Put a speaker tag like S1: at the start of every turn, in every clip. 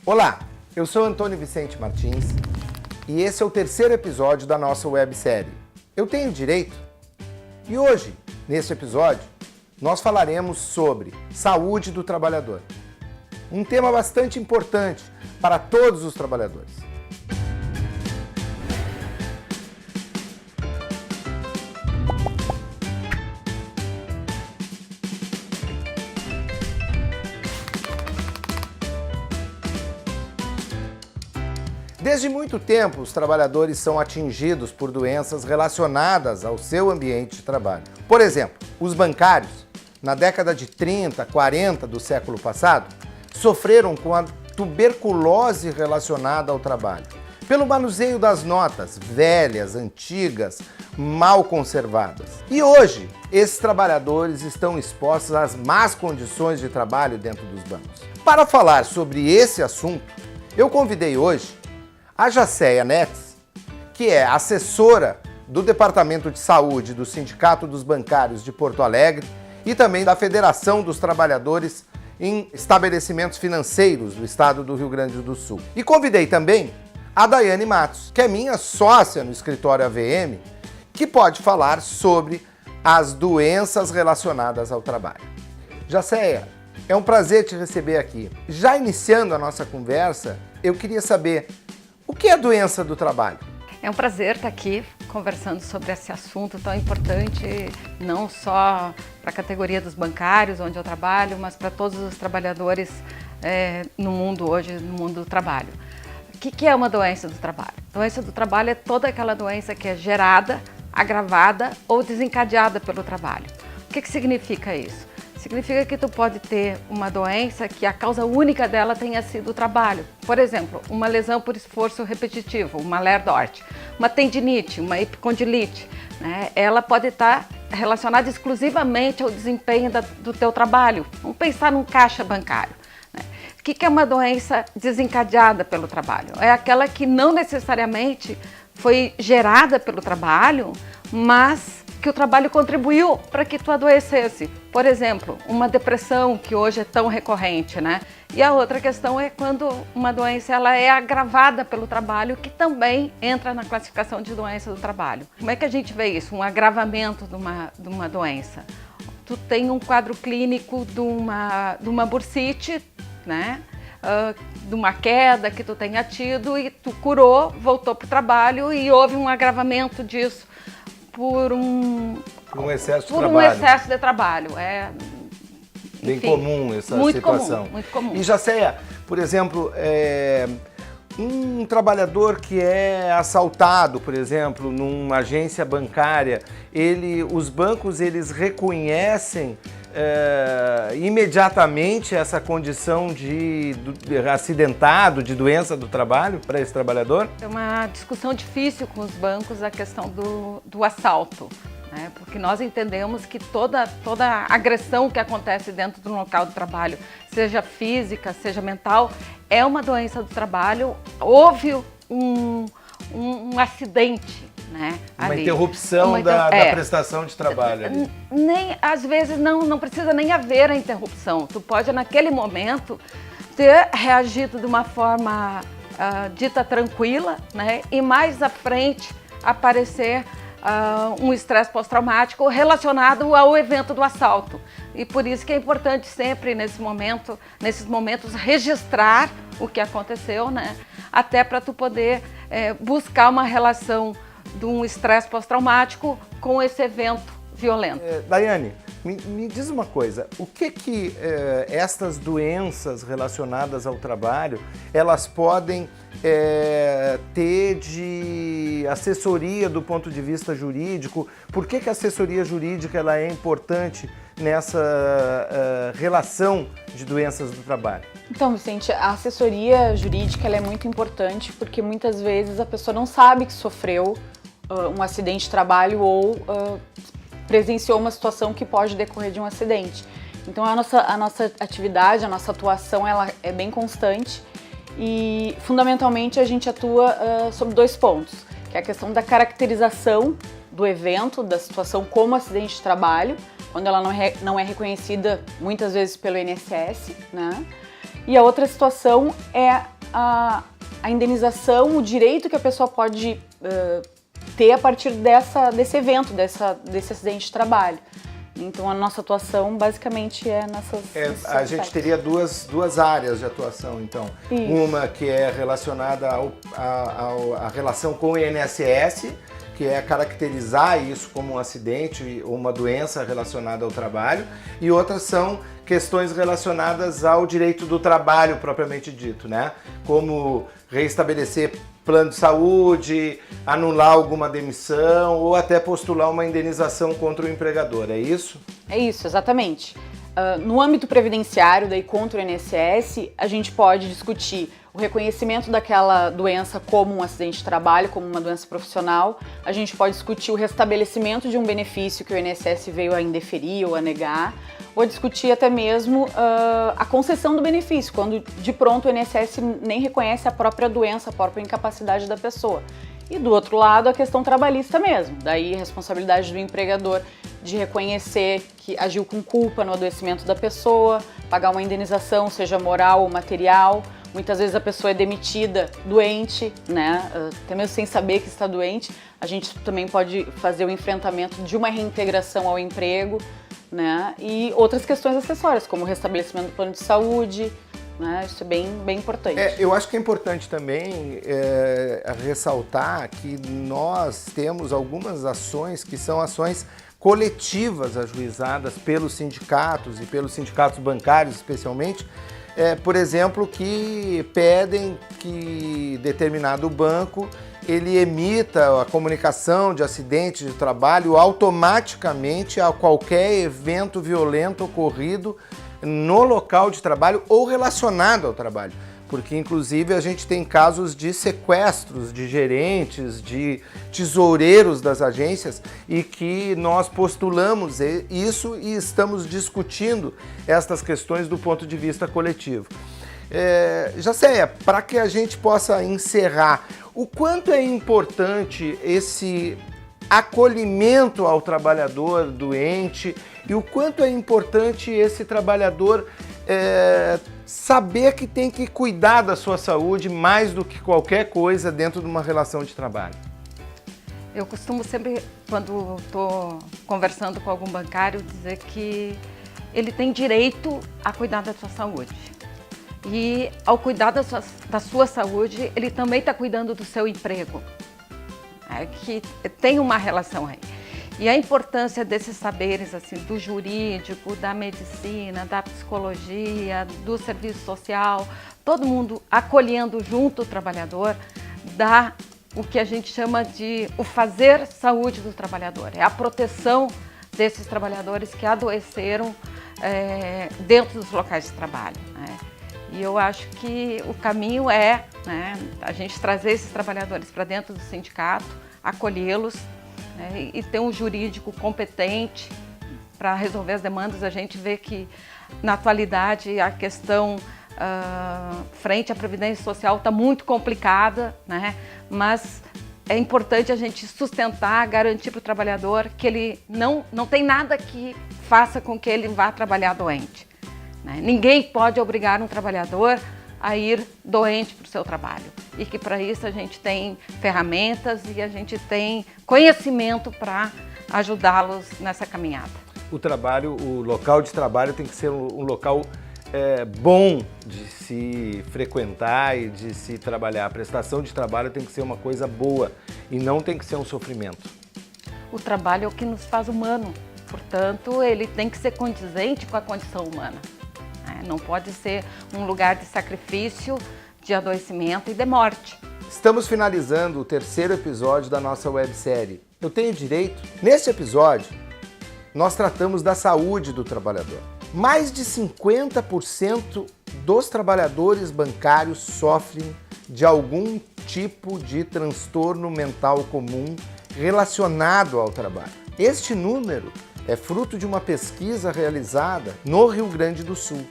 S1: Olá, eu sou Antônio Vicente Martins e esse é o terceiro episódio da nossa websérie Eu Tenho Direito? E hoje, neste episódio, nós falaremos sobre saúde do trabalhador. Um tema bastante importante para todos os trabalhadores. Desde muito tempo, os trabalhadores são atingidos por doenças relacionadas ao seu ambiente de trabalho. Por exemplo, os bancários, na década de 30, 40 do século passado, sofreram com a tuberculose relacionada ao trabalho, pelo manuseio das notas velhas, antigas, mal conservadas. E hoje, esses trabalhadores estão expostos às más condições de trabalho dentro dos bancos. Para falar sobre esse assunto, eu convidei hoje a Jacéia Netes, que é assessora do Departamento de Saúde do Sindicato dos Bancários de Porto Alegre e também da Federação dos Trabalhadores em Estabelecimentos Financeiros do Estado do Rio Grande do Sul. E convidei também a Daiane Matos, que é minha sócia no escritório AVM, que pode falar sobre as doenças relacionadas ao trabalho. Jacéia, é um prazer te receber aqui. Já iniciando a nossa conversa, eu queria saber o que é a doença do trabalho?
S2: É um prazer estar aqui conversando sobre esse assunto tão importante, não só para a categoria dos bancários, onde eu trabalho, mas para todos os trabalhadores no mundo hoje, no mundo do trabalho. O que é uma doença do trabalho? Doença do trabalho é toda aquela doença que é gerada, agravada ou desencadeada pelo trabalho. O que significa isso? Significa que tu pode ter uma doença que a causa única dela tenha sido o trabalho. Por exemplo, uma lesão por esforço repetitivo, uma Ler-Dort, uma tendinite, uma epicondilite, né? Ela pode estar relacionada exclusivamente ao desempenho do teu trabalho. Vamos pensar num caixa bancário. Né? O que é uma doença desencadeada pelo trabalho? É aquela que não necessariamente foi gerada pelo trabalho, mas que o trabalho contribuiu para que tu adoecesse. Por exemplo, uma depressão, que hoje é tão recorrente, né? E a outra questão é quando uma doença ela é agravada pelo trabalho, que também entra na classificação de doença do trabalho. Como é que a gente vê isso? Um agravamento de uma doença. Tu tem um quadro clínico de uma bursite, né? De uma queda que tu tenha tido e tu curou, voltou para o trabalho e houve um agravamento disso por um
S1: excesso de
S2: trabalho.
S1: Um
S2: excesso de trabalho.
S1: Bem comum essa
S2: muito
S1: situação.
S2: Comum, muito comum.
S1: E Jacéia, por exemplo, um trabalhador que é assaltado, por exemplo, numa agência bancária, os bancos eles reconhecem imediatamente essa condição de acidentado, de doença do trabalho para esse trabalhador?
S2: É uma discussão difícil com os bancos a questão do assalto, né? Porque nós entendemos que toda agressão que acontece dentro do local de trabalho, seja física, seja mental, é uma doença do trabalho. Houve um acidente, né,
S1: uma
S2: ali.
S1: Interrupção da prestação de trabalho ali.
S2: Às vezes não precisa nem haver a interrupção. Tu pode, naquele momento, ter reagido de uma forma dita tranquila, né, e mais à frente aparecer um estresse pós-traumático relacionado ao evento do assalto. E por isso que é importante sempre, nesses momentos, registrar o que aconteceu, né, até para tu poder buscar uma relação de um estresse pós-traumático com esse evento violento.
S1: Daiane, me diz uma coisa, o que estas doenças relacionadas ao trabalho, elas podem ter de assessoria do ponto de vista jurídico? Por que a assessoria jurídica ela é importante nessa relação de doenças do trabalho?
S3: Então, Vicente, a assessoria jurídica ela é muito importante porque muitas vezes a pessoa não sabe que sofreu um acidente de trabalho ou presenciou uma situação que pode decorrer de um acidente. Então a nossa atividade, a nossa atuação ela é bem constante e fundamentalmente a gente atua sobre dois pontos, que é a questão da caracterização do evento, da situação como acidente de trabalho, quando ela não é reconhecida muitas vezes pelo INSS, né? E a outra situação é a indenização, o direito que a pessoa pode ter a partir desse evento, desse acidente de trabalho. Então a nossa atuação basicamente é nesses
S1: A gente teria duas áreas de atuação, então.
S3: Isso.
S1: Uma que é relacionada à relação com o INSS, que é caracterizar isso como um acidente ou uma doença relacionada ao trabalho, e outras são questões relacionadas ao direito do trabalho propriamente dito, né? Como reestabelecer plano de saúde, anular alguma demissão ou até postular uma indenização contra o empregador, é isso?
S3: É isso, exatamente. No âmbito previdenciário, daí contra o INSS, a gente pode discutir o reconhecimento daquela doença como um acidente de trabalho, como uma doença profissional. A gente pode discutir o restabelecimento de um benefício que o INSS veio a indeferir ou a negar, ou discutir até mesmo a concessão do benefício, quando de pronto o INSS nem reconhece a própria doença, a própria incapacidade da pessoa. E do outro lado, a questão trabalhista mesmo, daí a responsabilidade do empregador de reconhecer que agiu com culpa no adoecimento da pessoa, pagar uma indenização, seja moral ou material. Muitas vezes a pessoa é demitida doente, né? Até mesmo sem saber que está doente. A gente também pode fazer o enfrentamento de uma reintegração ao emprego, né? E outras questões acessórias, como o restabelecimento do plano de saúde, né? Isso é bem importante.
S1: Eu acho que é importante também ressaltar que nós temos algumas ações que são ações coletivas ajuizadas pelos sindicatos e pelos sindicatos bancários especialmente, por exemplo, que pedem que determinado banco ele emita a comunicação de acidente de trabalho automaticamente a qualquer evento violento ocorrido no local de trabalho ou relacionado ao trabalho. Porque, inclusive, a gente tem casos de sequestros de gerentes, de tesoureiros das agências e que nós postulamos isso e estamos discutindo estas questões do ponto de vista coletivo. Jacéia, para que a gente possa encerrar, o quanto é importante esse acolhimento ao trabalhador doente e o quanto é importante esse trabalhador saber que tem que cuidar da sua saúde mais do que qualquer coisa dentro de uma relação de trabalho.
S2: Eu costumo sempre, quando estou conversando com algum bancário, dizer que ele tem direito a cuidar da sua saúde. E ao cuidar da sua saúde, ele também está cuidando do seu emprego. Que tem uma relação aí. E a importância desses saberes, assim, do jurídico, da medicina, da psicologia, do serviço social, todo mundo acolhendo junto o trabalhador, dá o que a gente chama de o fazer saúde do trabalhador. É a proteção desses trabalhadores que adoeceram dentro dos locais de trabalho, né? E eu acho que o caminho é, né, a gente trazer esses trabalhadores para dentro do sindicato, acolhê-los, né, e ter um jurídico competente para resolver as demandas. A gente vê que, na atualidade, a questão frente à Previdência Social está muito complicada, né, mas é importante a gente sustentar, garantir para o trabalhador que ele não tem nada que faça com que ele vá trabalhar doente. Ninguém pode obrigar um trabalhador a ir doente para o seu trabalho. E que para isso a gente tem ferramentas e a gente tem conhecimento para ajudá-los nessa caminhada.
S1: O local de trabalho tem que ser um local bom de se frequentar e de se trabalhar. A prestação de trabalho tem que ser uma coisa boa e não tem que ser um sofrimento.
S2: O trabalho é o que nos faz humano, portanto, ele tem que ser condizente com a condição humana. Não pode ser um lugar de sacrifício, de adoecimento e de morte.
S1: Estamos finalizando o 3º episódio da nossa websérie Eu Tenho Direito. Neste episódio, nós tratamos da saúde do trabalhador. Mais de 50% dos trabalhadores bancários sofrem de algum tipo de transtorno mental comum relacionado ao trabalho. Este número é fruto de uma pesquisa realizada no Rio Grande do Sul.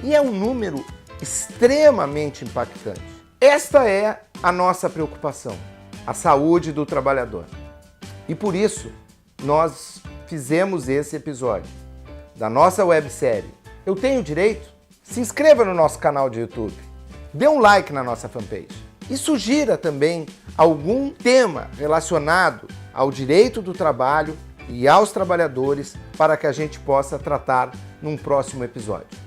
S1: E é um número extremamente impactante. Esta é a nossa preocupação, a saúde do trabalhador. E por isso, nós fizemos esse episódio da nossa websérie Eu Tenho Direito? Se inscreva no nosso canal de YouTube dê um like na nossa fanpage e sugira também algum tema relacionado ao direito do trabalho e aos trabalhadores para que a gente possa tratar num próximo episódio.